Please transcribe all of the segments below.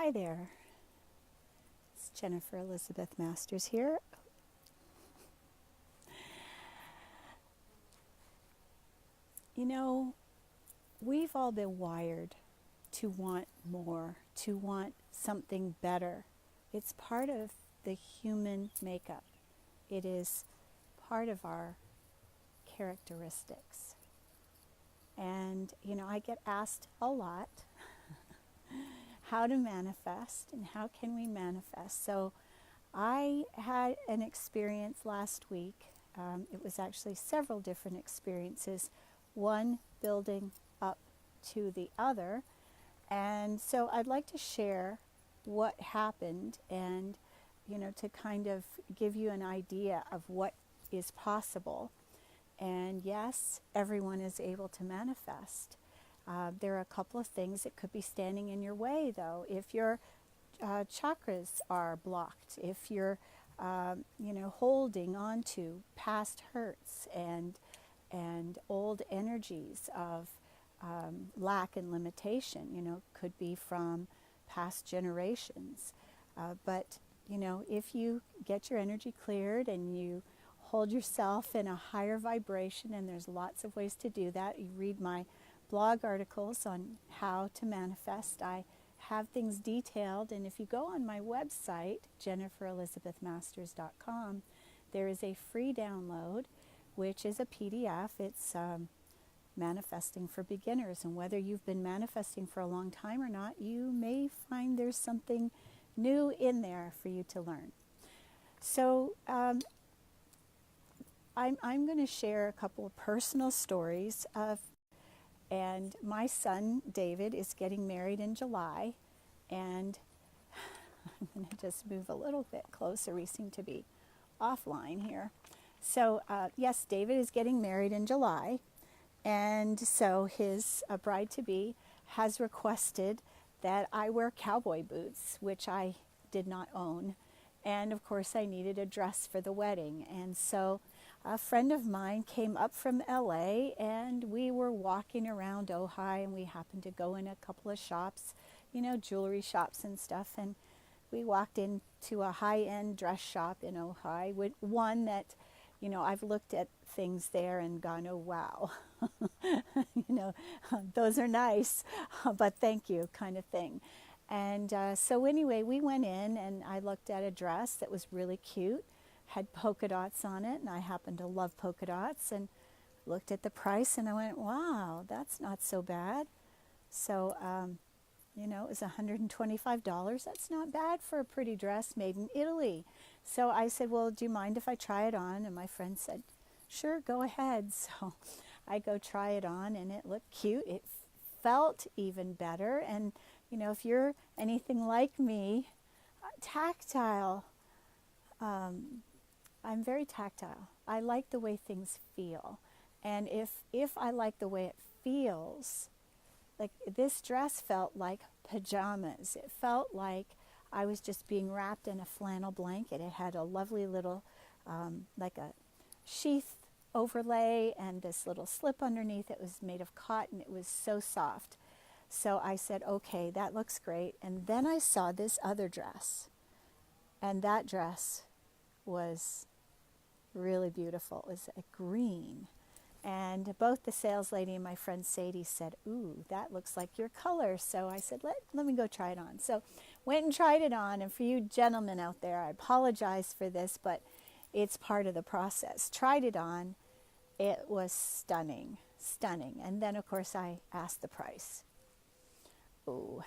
Hi there, it's Jennifer Elizabeth Masters here. You know, we've all been wired to want more, to want something better. It's part of the human makeup. It is part of our characteristics. And, I get asked a lot how to manifest and how can we manifest. So I had an experience last week. It was actually several different experiences, one building up to the other. And so I'd like to share what happened and, to kind of give you an idea of what is possible. And yes, everyone is able to manifest. There are a couple of things that could be standing in your way, though. If your chakras are blocked, if you're, holding on to past hurts and old energies of lack and limitation, could be from past generations. But, if you get your energy cleared and you hold yourself in a higher vibration, and there's lots of ways to do that. You read my blog articles on how to manifest. I have things detailed, and if you go on my website, jenniferelizabethmasters.com, there is a free download, which is a PDF. It's Manifesting for Beginners, and whether you've been manifesting for a long time or not, you may find there's something new in there for you to learn. So I'm going to share a couple of personal stories and my son David is getting married in July, and I'm going to just move a little bit closer. We seem to be offline here. So yes, David is getting married in July, and so his bride-to-be has requested that I wear cowboy boots, which I did not own. And of course I needed a dress for the wedding. And so a friend of mine came up from LA, and we were walking around Ojai, and we happened to go in a couple of shops, jewelry shops and stuff. And we walked into a high-end dress shop in Ojai, with one that, I've looked at things there and gone, oh, wow, those are nice, but thank you, kind of thing. And so anyway, we went in, and I looked at a dress that was really cute, had polka dots on it, and I happen to love polka dots, and looked at the price, and I went, wow, that's not so bad. So, it was $125. That's not bad for a pretty dress made in Italy. So I said, well, do you mind if I try it on? And my friend said, sure, go ahead. So I go try it on, and it looked cute. It felt even better. And, if you're anything like me, tactile, I'm very tactile. I like the way things feel. And if I like the way it feels, like this dress felt like pajamas. It felt like I was just being wrapped in a flannel blanket. It had a lovely little, like a sheath overlay and this little slip underneath. It was made of cotton. It was so soft. So I said, okay, that looks great. And then I saw this other dress, and that dress was really beautiful. It was a green. And both the sales lady and my friend Sadie said, ooh, that looks like your color. So I said, let me go try it on. So went and tried it on. And for you gentlemen out there, I apologize for this, but it's part of the process. Tried it on. It was stunning, stunning. And then, of course, I asked the price. Ooh,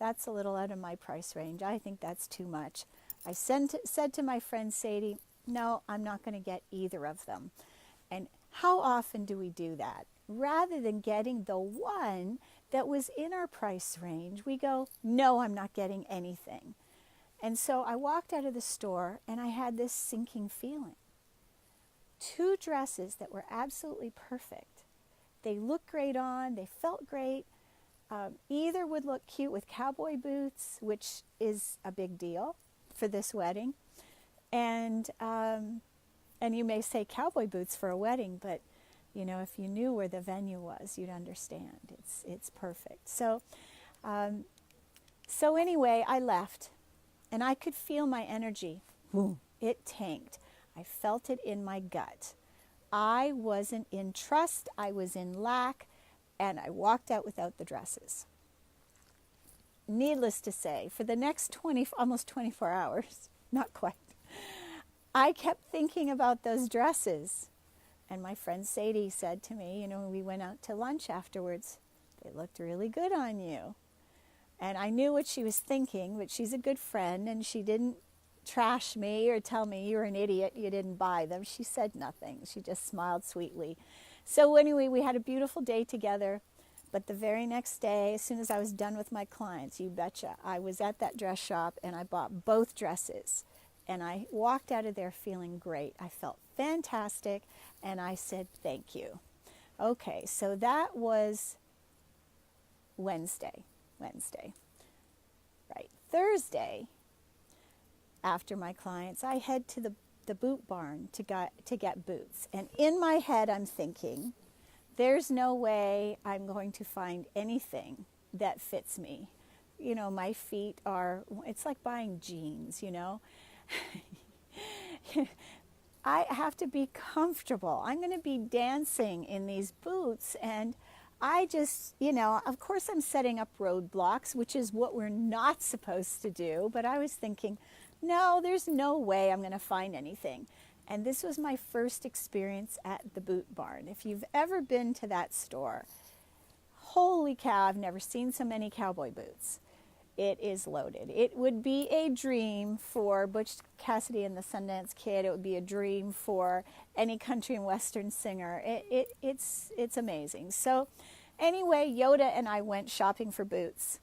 that's a little out of my price range. I think that's too much. I said to my friend Sadie, no, I'm not going to get either of them. And how often do we do that? Rather than getting the one that was in our price range, we go, no, I'm not getting anything. And so I walked out of the store, and I had this sinking feeling. Two dresses that were absolutely perfect. They looked great on, they felt great. Either would look cute with cowboy boots, which is a big deal for this wedding. And you may say cowboy boots for a wedding, but if you knew where the venue was, you'd understand. It's perfect. So So anyway, I left, and I could feel my energy. It tanked. I felt it in my gut. I wasn't in trust, I was in lack, and I walked out without the dresses. Needless to say, for the next almost 24 hours, not quite, I kept thinking about those dresses. And my friend Sadie said to me, you know, when we went out to lunch afterwards, they looked really good on you. And I knew what she was thinking, but she's a good friend, and she didn't trash me or tell me you're an idiot, you didn't buy them. She said nothing. She just smiled sweetly. So anyway, we had a beautiful day together. But the very next day, as soon as I was done with my clients, you betcha, I was at that dress shop and I bought both dresses. And I walked out of there feeling great. I felt fantastic, and I said thank you. Okay, so that was Wednesday. Right. Thursday, after my clients, I head to the boot barn to get boots. And in my head, I'm thinking, there's no way I'm going to find anything that fits me. You know, my feet it's like buying jeans, you know. I have to be comfortable. I'm going to be dancing in these boots, and I just, you know, of course I'm setting up roadblocks, which is what we're not supposed to do, but I was thinking, no, there's no way I'm going to find anything. And this was my first experience at the boot barn. If you've ever been to that store, holy cow, I've never seen so many cowboy boots. It is loaded. It would be a dream for Butch Cassidy and the Sundance Kid. It would be a dream for any country and western singer. It's amazing. So anyway, Yoda and I went shopping for boots.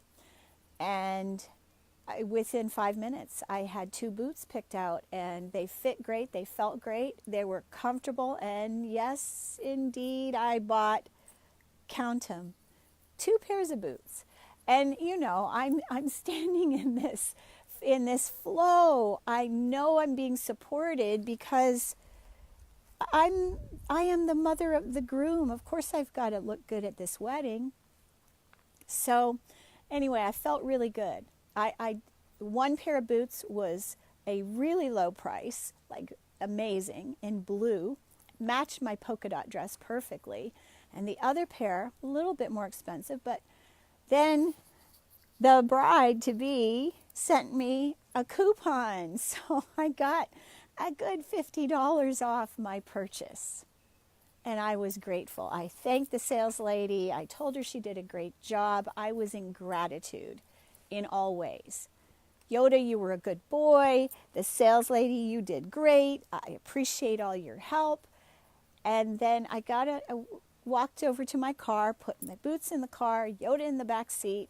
And within 5 minutes, I had 2 boots picked out, and they fit great. They felt great. They were comfortable. And yes, indeed, I bought, count 'em, 2 pairs of boots. And you know, I'm standing in this flow. I know I'm being supported because I am the mother of the groom. Of course, I've got to look good at this wedding. So, anyway, I felt really good. One pair of boots was a really low price, like amazing, in blue, matched my polka dot dress perfectly, and the other pair, a little bit more expensive, but then the bride-to-be sent me a coupon, so I got a good $50 off my purchase. And I was grateful. I thanked the sales lady. I told her she did a great job. I was in gratitude in all ways. Yoda, you were a good boy. The sales lady, you did great. I appreciate all your help. And then I walked over to my car, put my boots in the car, Yoda in the back seat,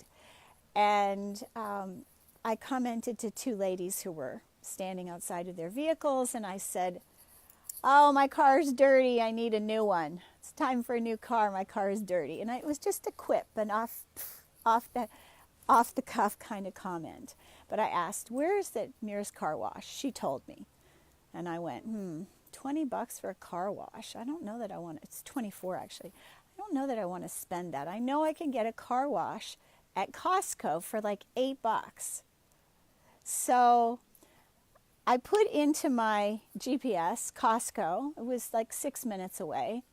and I commented to 2 ladies who were standing outside of their vehicles, and I said, oh, my car's dirty, I need a new one. It's time for a new car, my car is dirty. And it was just a quip, an off the cuff kind of comment. But I asked, where is the nearest car wash? She told me. And I went, $20 for a car wash. I don't know that I want it. It's 24 actually. I don't know that I want to spend that. I know I can get a car wash at Costco for like $8. So I put into my GPS Costco. It was like 6 minutes away.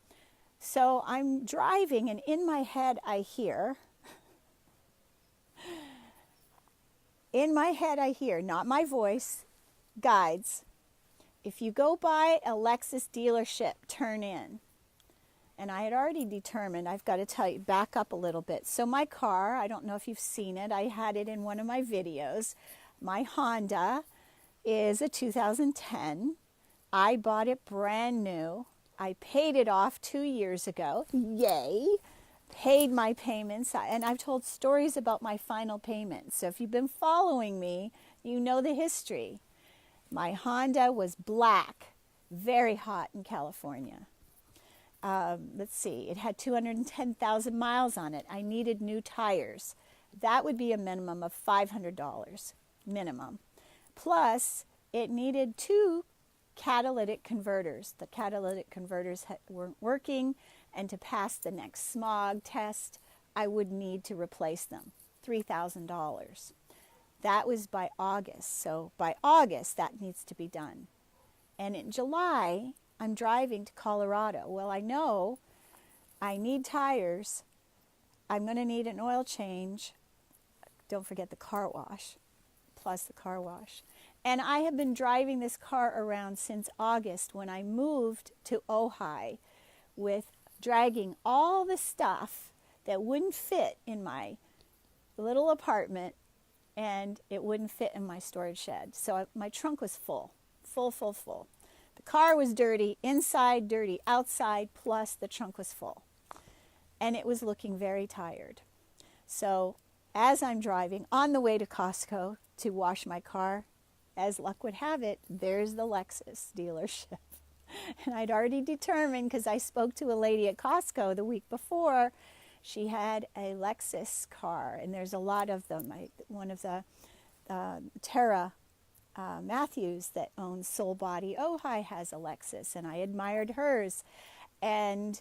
So I'm driving, and in my head I hear, not my voice, guides, if you go by a Lexus dealership, turn in. And I had already determined, I've got to tell you, back up a little bit. So my car, I don't know if you've seen it, I had it in one of my videos. My Honda is a 2010. I bought it brand new. I paid it off 2 years ago. Yay! Paid my payments, and I've told stories about my final payment. So if you've been following me, you know the history. My Honda was black, very hot in California. Let's see, it had 210,000 miles on it. I needed new tires. That would be a minimum of $500, minimum. Plus, it needed 2 catalytic converters. The catalytic converters weren't working, and to pass the next smog test, I would need to replace them, $3,000. That was by August. So by August, that needs to be done. And in July, I'm driving to Colorado. Well, I know I need tires. I'm going to need an oil change. Don't forget the car wash, plus the car wash. And I have been driving this car around since August when I moved to Ojai with dragging all the stuff that wouldn't fit in my little apartment, and it wouldn't fit in my storage shed. So my trunk was full. The car was dirty, inside dirty, outside, plus the trunk was full. And it was looking very tired. So as I'm driving on the way to Costco to wash my car, as luck would have it, there's the Lexus dealership. And I'd already determined, because I spoke to a lady at Costco the week before, she had a Lexus car, and there's a lot of them. One of the Tara Matthews that owns Soul Body Ojai has a Lexus, and I admired hers. And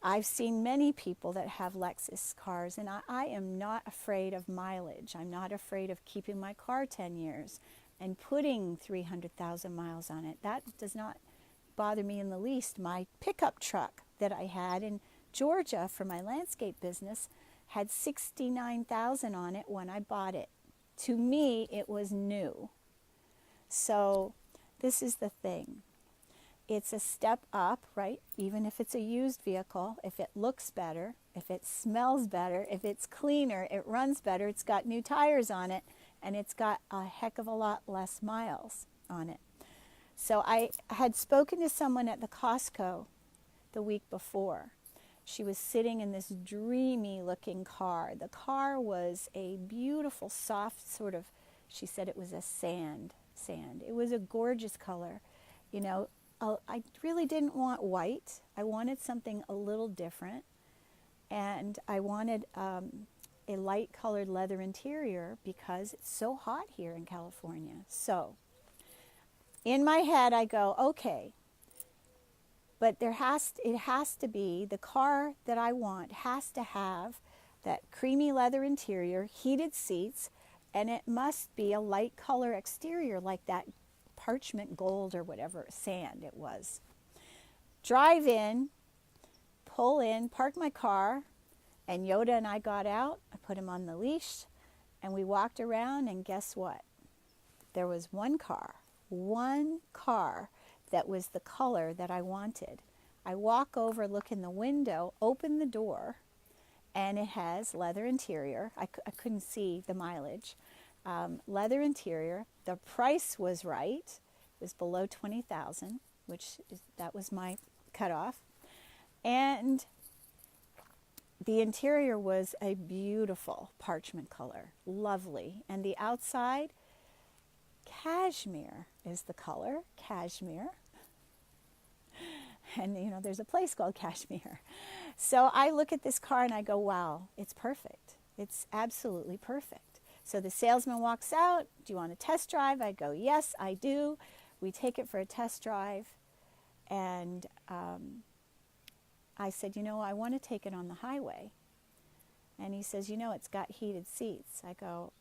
I've seen many people that have Lexus cars, and I am not afraid of mileage. I'm not afraid of keeping my car 10 years and putting 300,000 miles on it. That does not bother me in the least. My pickup truck that I had in Georgia for my landscape business had 69,000 on it when I bought it. To me, it was new. So this is the thing. It's a step up, right? Even if it's a used vehicle, if it looks better, if it smells better, if it's cleaner, it runs better, it's got new tires on it, and it's got a heck of a lot less miles on it. So I had spoken to someone at the Costco the week before. She was sitting in this dreamy looking car. The car was a beautiful, soft sort of, she said it was a sand. It was a gorgeous color. You know, I really didn't want white. I wanted something a little different. And I wanted a light colored leather interior because it's so hot here in California. So in my head, I go, okay, but it has to be, the car that I want has to have that creamy leather interior, heated seats, and it must be a light color exterior like that parchment gold or whatever sand it was. Drive in, pull in, park my car, and Yoda and I got out. I put him on the leash, and we walked around, and guess what? There was one car that was the color that I wanted. I walk over, look in the window, open the door, and it has leather interior. I couldn't see the mileage. Leather interior. The price was right. It was below $20,000, that was my cutoff. And the interior was a beautiful parchment color, lovely. And the outside, cashmere is the color, cashmere. And, you know, there's a place called Cashmere. So I look at this car and I go, wow, it's perfect. It's absolutely perfect. So the salesman walks out. Do you want a test drive? I go, yes, I do. We take it for a test drive. And I said, you know, I want to take it on the highway. And he says, you know, it's got heated seats. I go,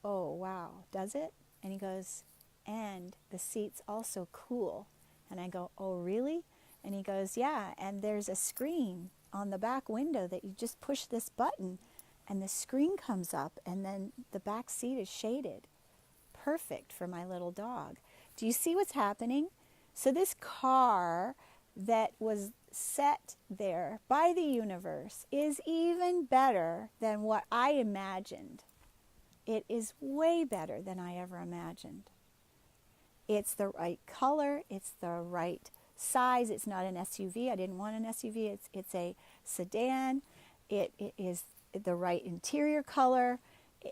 oh, wow, does it? And he goes, and the seats also cool. And I go, oh, really? And he goes, yeah, and there's a screen on the back window that you just push this button and the screen comes up and then the back seat is shaded. Perfect for my little dog. Do you see what's happening? So this car that was set there by the universe is even better than what I imagined. It is way better than I ever imagined. It's the right color. It's the right size. It's not an SUV. I didn't want an SUV. It's a sedan. It is the right interior color.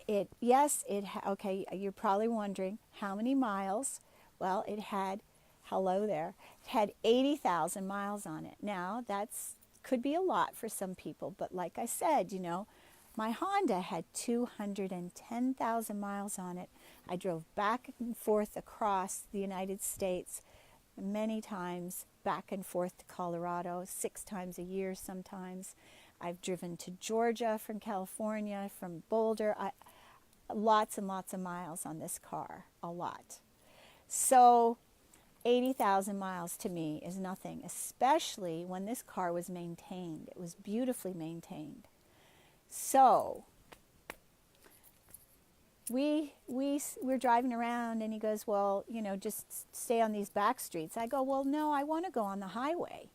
Okay, you're probably wondering how many miles. Well, it had 80,000 miles on it. Now, could be a lot for some people, but like I said, you know, my Honda had 210,000 miles on it. I drove back and forth across the United States many times, back and forth to Colorado 6 times a year sometimes. I've driven to Georgia from California, from Boulder. lots and lots of miles on this car, a lot. So 80,000 miles to me is nothing, especially when this car was maintained. It was beautifully maintained. So we're driving around, and he goes, well, you know, just stay on these back streets. I go, well, no, I want to go on the highway.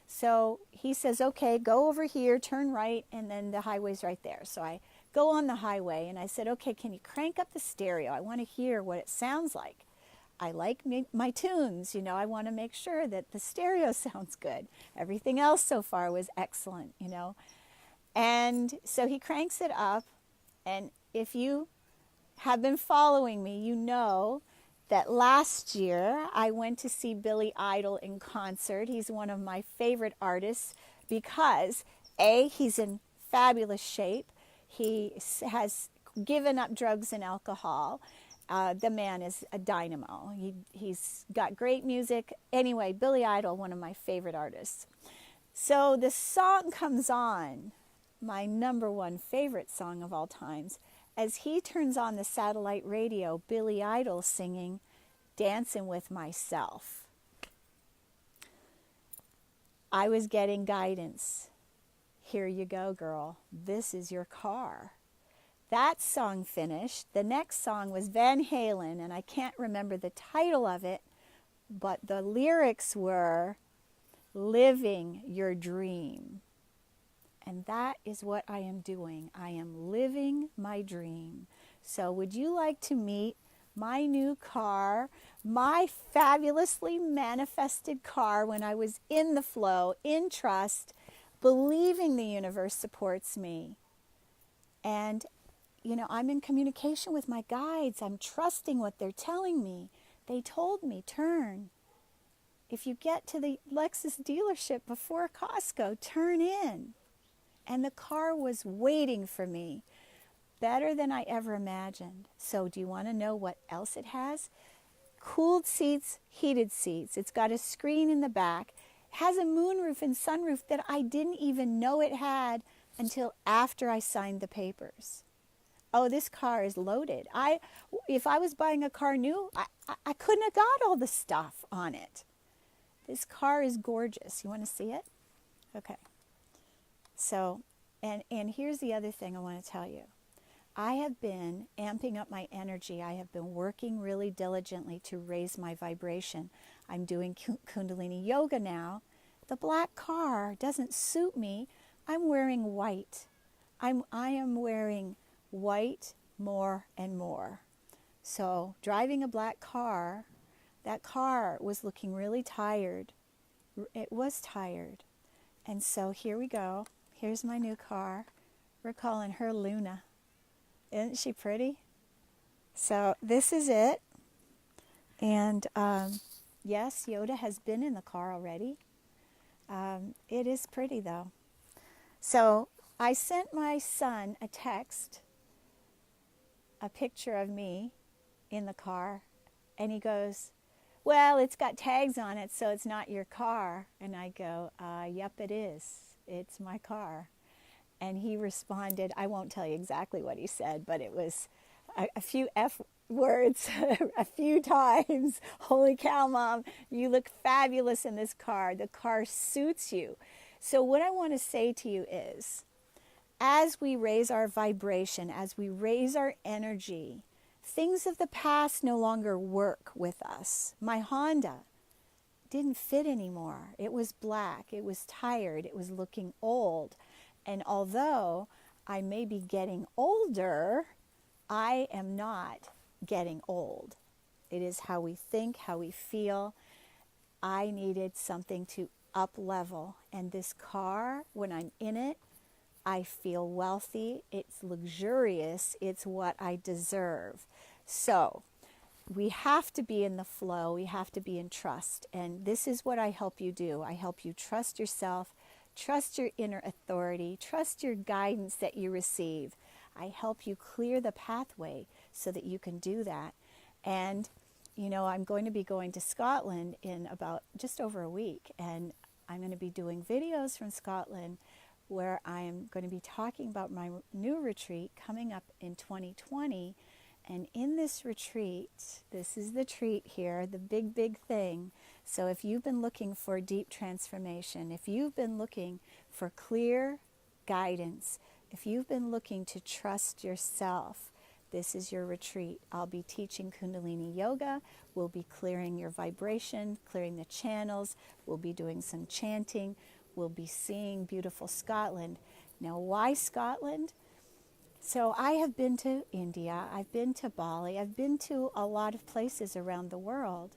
So he says, okay, go over here, turn right, and then the highway's right there. So I go on the highway, and I said, okay, can you crank up the stereo? I want to hear what it sounds like. I like my tunes, you know, I want to make sure that the stereo sounds good. Everything else so far was excellent, you know. And so he cranks it up, and if you have been following me, you know that last year I went to see Billy Idol in concert. He's one of my favorite artists because, A, he's in fabulous shape. He has given up drugs and alcohol. The man is a dynamo. He's got great music. Anyway, Billy Idol, one of my favorite artists. So the song comes on, my number one favorite song of all times, as he turns on the satellite radio, Billy Idol singing Dancing with Myself. I was getting guidance. Here you go, girl. This is your car. That song finished. The next song was Van Halen, and I can't remember the title of it, but the lyrics were Living Your Dream. And that is what I am doing. I am living my dream. So would you like to meet my new car, my fabulously manifested car when I was in the flow, in trust, believing the universe supports me? And, you know, I'm in communication with my guides. I'm trusting what they're telling me. They told me, turn. If you get to the Lexus dealership before Costco, turn in. And the car was waiting for me, better than I ever imagined. So do you want to know what else it has? Cooled seats, heated seats. It's got a screen in the back. It has a moonroof and sunroof that I didn't even know it had until after I signed the papers. Oh, this car is loaded. If I was buying a car new, I couldn't have got all the stuff on it. This car is gorgeous. You want to see it? Okay. So, and here's the other thing I want to tell you. I have been amping up my energy. I have been working really diligently to raise my vibration. I'm doing Kundalini yoga now. The black car doesn't suit me. I'm wearing white. I am wearing white more and more. So driving a black car, that car was looking really tired. It was tired. And so here we go. Here's my new car. We're calling her Luna. Isn't she pretty? So this is it. And yes, Yoda has been in the car already. It is pretty though. So I sent my son a text, a picture of me in the car. And he goes, well, it's got tags on it, so it's not your car. And I go, yep, it is. It's my car. And he responded, I won't tell you exactly what he said, but it was a few F words a few times. Holy cow, Mom, you look fabulous in this car. The car suits you. So what I want to say to you is, as we raise our vibration, as we raise our energy, things of the past no longer work with us. My Honda didn't fit anymore. It was black. It was tired. It was looking old. And although I may be getting older, I am not getting old. It is how we think, how we feel. I needed something to up level. And this car, when I'm in it, I feel wealthy. It's luxurious. It's what I deserve. So we have to be in the flow. We have to be in trust. And this is what I help you do. I help you trust yourself, trust your inner authority, trust your guidance that you receive. I help you clear the pathway so that you can do that. And, you know, I'm going to be going to Scotland in about just over a week. And I'm going to be doing videos from Scotland, where I am going to be talking about my new retreat coming up in 2020. And in this retreat, this is the treat here, the big, big thing. So if you've been looking for deep transformation, if you've been looking for clear guidance, if you've been looking to trust yourself, this is your retreat. I'll be teaching Kundalini Yoga. We'll be clearing your vibration, clearing the channels. We'll be doing some chanting. We'll be seeing beautiful Scotland. Now, why Scotland? So I have been to India, I've been to Bali, I've been to a lot of places around the world.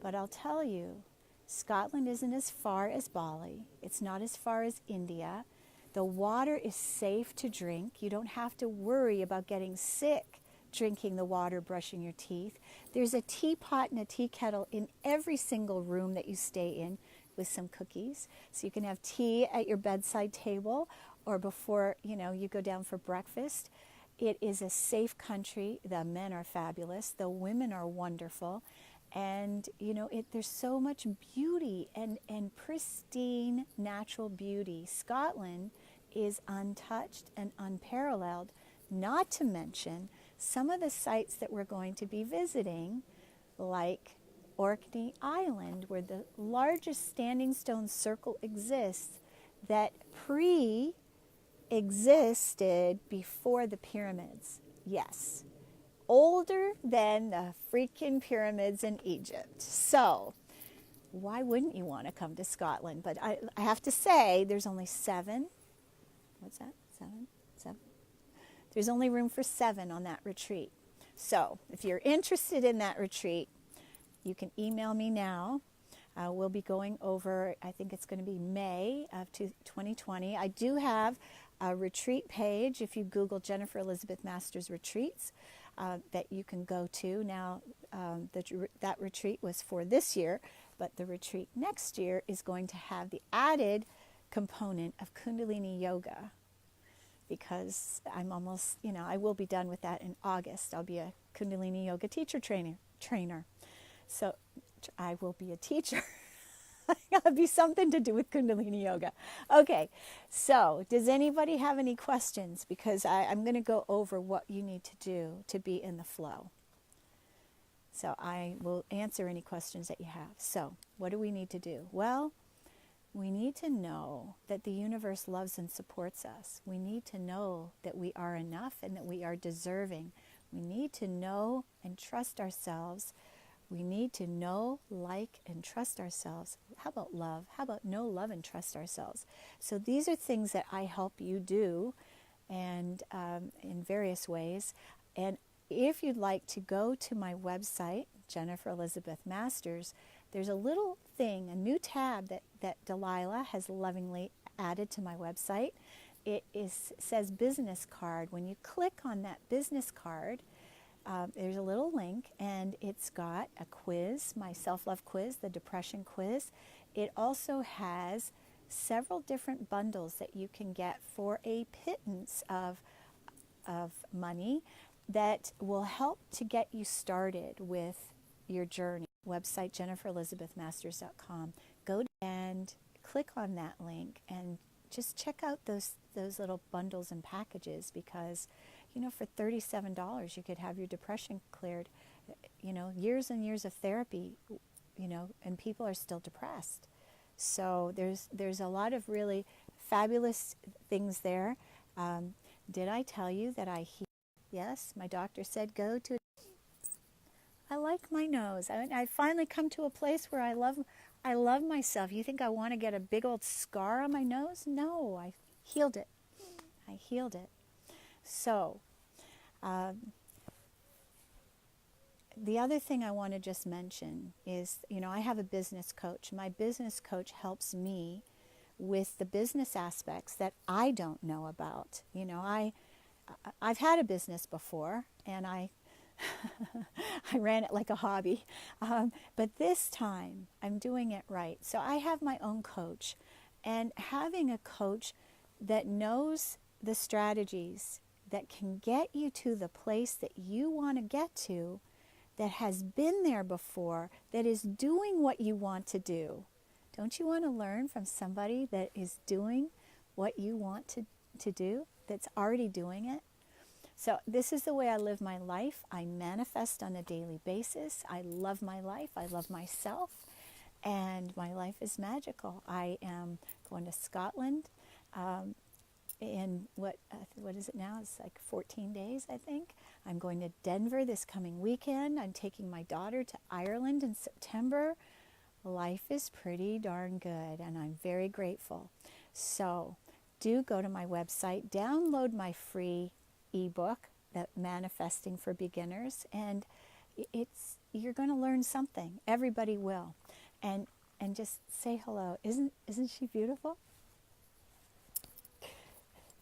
But I'll tell you, Scotland isn't as far as Bali. It's not as far as India. The water is safe to drink. You don't have to worry about getting sick drinking the water, brushing your teeth. There's a teapot and a tea kettle in every single room that you stay in with some cookies. So you can have tea at your bedside table or before, you go down for breakfast. It is a safe country. The men are fabulous. The women are wonderful. And, there's so much beauty and pristine natural beauty. Scotland is untouched and unparalleled, not to mention some of the sites that we're going to be visiting, like Orkney Island, where the largest standing stone circle exists that pre-existed before the pyramids. Yes. Older than the freaking pyramids in Egypt. So why wouldn't you want to come to Scotland? But I have to say, there's only 7. What's that? 7? There's only room for 7 on that retreat. So if you're interested in that retreat, you can email me now. We'll be going over, I think it's going to be May of 2020. I do have a retreat page if you Google Jennifer Elizabeth Masters Retreats. That you can go to. Now, that retreat was for this year, but the retreat next year is going to have the added component of Kundalini Yoga, because I'm almost, I will be done with that in August. I'll be a Kundalini Yoga teacher trainer. So I will be a teacher. It'll be something to do with Kundalini Yoga. Okay, so does anybody have any questions? Because I'm going to go over what you need to do to be in the flow. So I will answer any questions that you have. So what do we need to do? Well, we need to know that the universe loves and supports us. We need to know that we are enough and that we are deserving. We need to know and trust ourselves. We need to know, like, and trust ourselves. How about love? How about know, love, and trust ourselves? So these are things that I help you do, and in various ways. And if you'd like to go to my website, Jennifer Elizabeth Masters, there's a little thing, a new tab that Delilah has lovingly added to my website. It says business card. When you click on that business card, there's a little link, and it's got a quiz, my self-love quiz, the depression quiz. It also has several different bundles that you can get for a pittance of money that will help to get you started with your journey. Website jenniferelizabethmasters.com. Go and click on that link and just check out those little bundles and packages, because for $37 you could have your depression cleared. Years and years of therapy, and people are still depressed. So there's a lot of really fabulous things there. Did I tell you that I heal? Yes, my doctor said go to. I like my nose. I finally come to a place where I love myself. You think I want to get a big old scar on my nose? No, I healed it. So, the other thing I want to just mention is, I have a business coach. My business coach helps me with the business aspects that I don't know about. I've had a business before, and I ran it like a hobby. But this time, I'm doing it right. So I have my own coach, and having a coach that knows the strategies that can get you to the place that you want to get to, that has been there before, that is doing what you want to do. Don't you want to learn from somebody that is doing what you want to do that's already doing it. So this is the way I live my life. I manifest on a daily basis. I love my life. I love myself. And my life is magical. I am going to Scotland in what is it now? It's like 14 days, I think. I'm going to Denver this coming weekend. I'm taking my daughter to Ireland in September. Life is pretty darn good, and I'm very grateful. So do go to my website, download my free ebook, that Manifesting for Beginners, and you're going to learn something. Everybody will. And just say hello. Isn't she beautiful?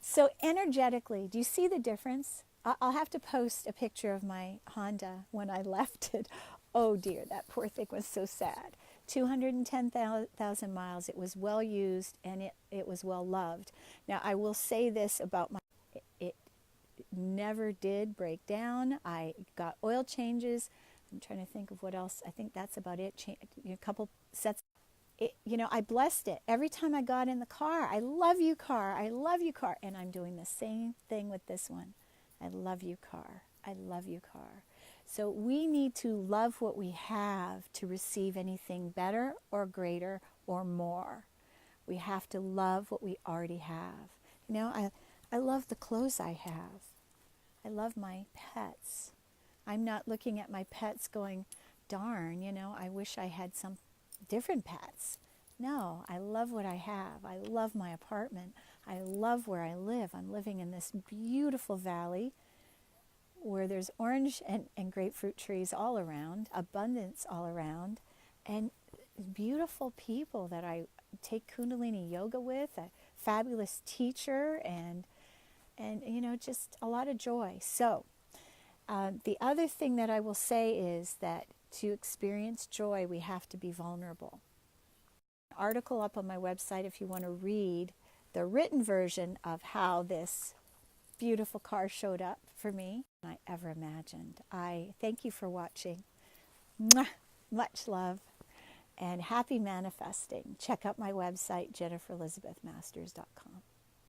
So energetically, do you see the difference? I'll have to post a picture of my Honda when I left it. Oh dear, that poor thing was so sad. 210,000 miles. It was well used, and it was well loved. Now, I will say this about it never did break down. I got oil changes. I'm trying to think of what else. I think that's about it. A couple sets. I blessed it. Every time I got in the car, I love you, car. I love you, car. And I'm doing the same thing with this one. I love you, car. I love you, car. So we need to love what we have to receive anything better or greater or more. We have to love what we already have. I love the clothes I have. I love my pets. I'm not looking at my pets going, darn, I wish I had some different pets. No, I love what I have. I love my apartment. I love where I live. I'm living in this beautiful valley where there's orange and grapefruit trees all around, abundance all around, and beautiful people that I take Kundalini yoga with, a fabulous teacher, and just a lot of joy. So the other thing that I will say is that to experience joy, we have to be vulnerable. An article up on my website if you want to read the written version of how this beautiful car showed up for me than I ever imagined. I thank you for watching. Mwah! Much love and happy manifesting. Check out my website, jenniferelizabethmasters.com.